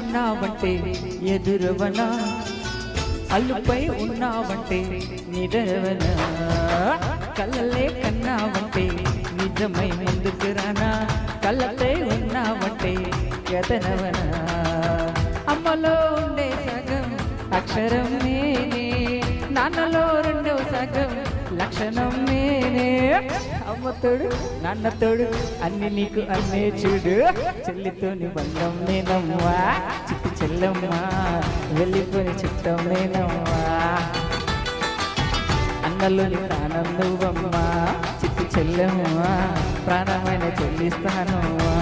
ఉన్నావంటే ఎదురవన, అల్లుపై ఉన్నావంటే నిదరవన, కళ్ళలే కన్నావంటే నిజమై ముందుకు రానా, కళ్ళలే ఉన్నావంటే ఎదనవన. అమ్మలో ఉండే సగం అక్షరం నేనే, నాన్నలో రెండో సగం లక్షణం నేనే. అమ్మతోడు నాన్నతోడు అన్ని నీకు అన్నే చూడు, చెల్లితోని బంధం నేనమ్మా, చిట్టి చెల్లమ్మా వెళ్ళిపోయి చిట్టం నేనమ్మా. అన్నలోని ప్రాణం నువ్వమ్మా, చిట్టి చెల్లమ్మా ప్రాణమైన చెల్లిస్తానమ్మా.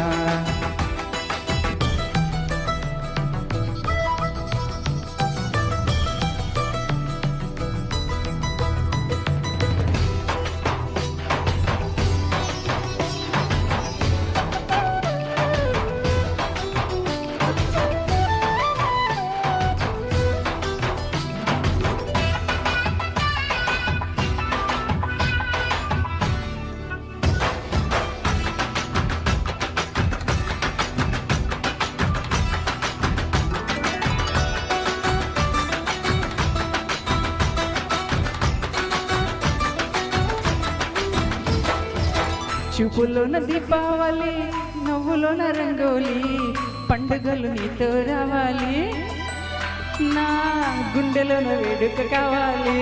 చూపులోన దీపావళి, నవ్వులోన రంగోలి, పండుగలు నీతో రావాలి, నా గుండెలోన వేడుక కావాలి.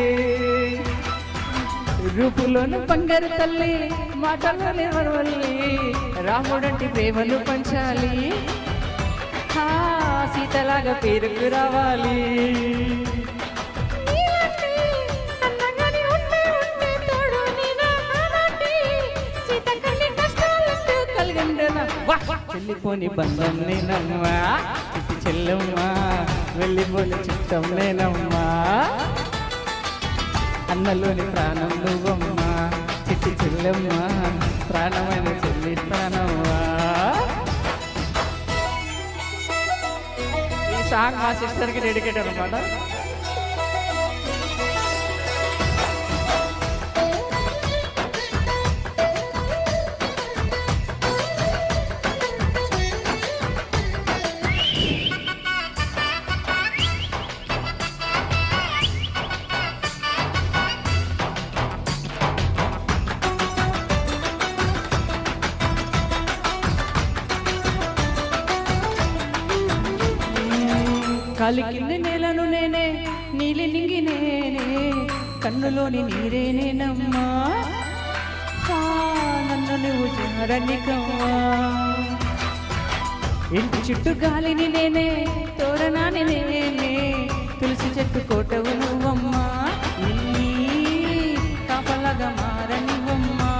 రూపులోన బంగారు తల్లి, మాటల్లోనే వరవల్లి, రాముడంటి ప్రేమను పంచాలి, సీతలాగా పేరుకు రావాలి. చెల్లిపోని బంధం నేనమ్మా, చిట్టి చెల్లమ్మా వెళ్ళిపోని చిత్తం నేనమ్మా. అన్నలోని ప్రాణం నువ్వమ్మా, చిట్టి చెల్లమ్మా ప్రాణమైన చెల్లిస్తానమ్మా. ఈ సాంగ్ మా సిస్టర్కి డెడికేటెడ్ అనమాట. కాలి కింది నేలను నేనే, నీలి నింగి నేనే, కన్నులోని నీరే నేనమ్మా, నన్ను నువ్వు జాడనికమ్మా. ఇంటి చుట్టూ గాలిని నేనే, తోరణాన్ని నేనే, తులసి చెట్టు కోటవు నువ్వమ్మా, నీ కాపలాగా మారనివమ్మా.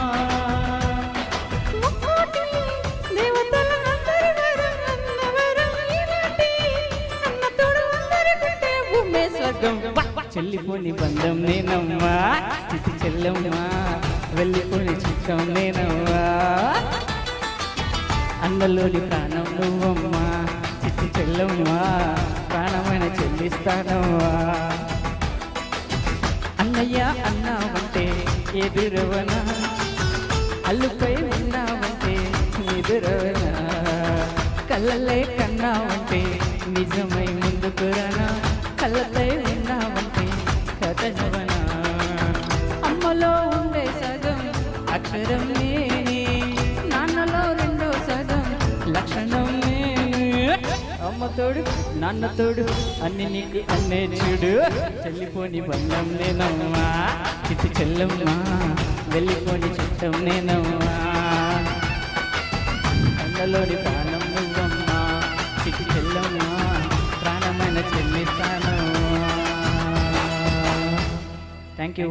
చెల్లిపోని బంధం నేనమ్మా, చిట్టి చెల్లమ్మా వెళ్ళిపోని చిత్తం నేనమ్మా. అన్నలోని ప్రాణం నువ్వమ్మా, చిట్టి చెల్లమ్మా ప్రాణమైన చెల్లిస్తానమ్మా. అన్నయ్య అన్నావంటే ఎదురవన, అల్లుపై ఉన్నావంటే నిదురవన, కళ్ళలే కన్నావంటే నిజమై ముందుకు రానా, కళ్ళలే ఉన్నావంటే కథనవనా. అమ్మలో ఉండే సగం అక్షరం నేనే, నాన్నలో రెండో సగం లక్షణం నేనే. అమ్మతోడు నాన్నతోడు అన్ని నీకు అన్నే చూడు, చెల్లిపోని బంధం నేనమ్మా, చిట్టి చెల్లమ్మా వెళ్ళిపోని చిత్తం నేనమ్మా. అన్నలోని ప్రాణం నువ్వమ్మా, చిట్టి చెల్లమ్మా ప్రాణమైన చెల్లిస్తాను. Thank you.